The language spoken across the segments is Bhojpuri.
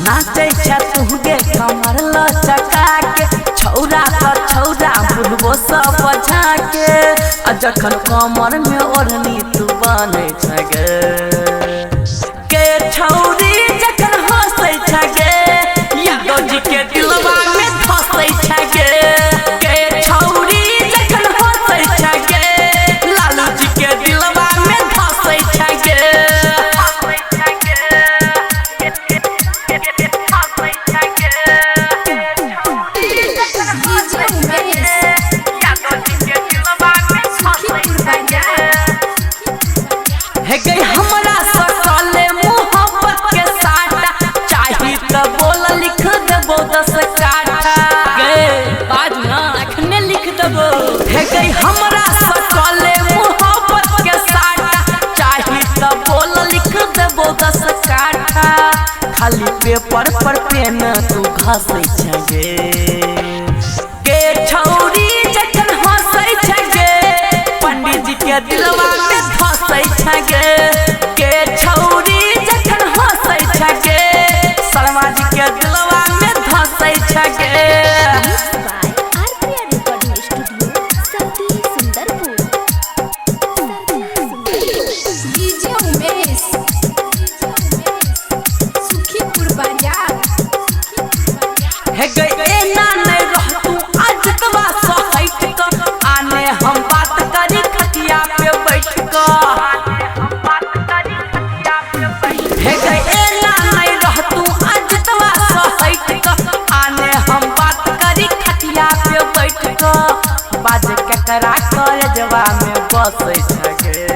नाचे तुहगे कमर लचका के छौरा का छौरा बुलबो सब झाके जखन कमर में ओढ़नी तू बने छगे के छौरी जखन हंसै छगे यादव जी के दिलवा में धसै छगे के छौरी जखन हंसै छगे लालू जी के दिलवा में धसै छगे हमरा सकले मोहब्बत के साटा चाही त बोल लिख देबो 10 काठा गे बाज ना अखने लिख देबो हे गे हमरा सकले मोहब्बत के साटा चाही त बोल लिख देबो 10 काठा खाली पेपर पर पेन तू घसै छगे के छौरी जखन हंसै छगे पंडित जी के दिलवा में धसै छगे के छौरी जखन हंसै छगे शर्मा जी के दिलवा में धसै छगे हे गए ना नहीं रह तू आज तवा सहैट क आने हम बात करी खटिया पे बैठ क हे गए ना नहीं रह तू आज तवा सहैट क आने हम बात करी खटिया पे बैठ क बाज ककरा करजवा में बसै छगे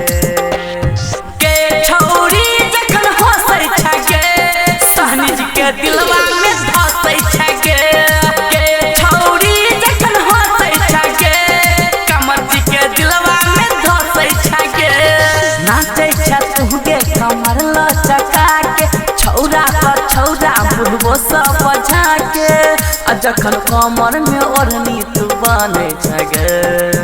के छौरी जखन हंसै छगे सहनी जी के दिलवा में धसै छगे के छौरी जखन हंसै छगे कमर जी के दिलवा में धसै छगे नाचे तुहगे कमर लचका के छौरा का छौरा बुलबो सब झाके जखन कमर में ओढ़नी तू बने छगे।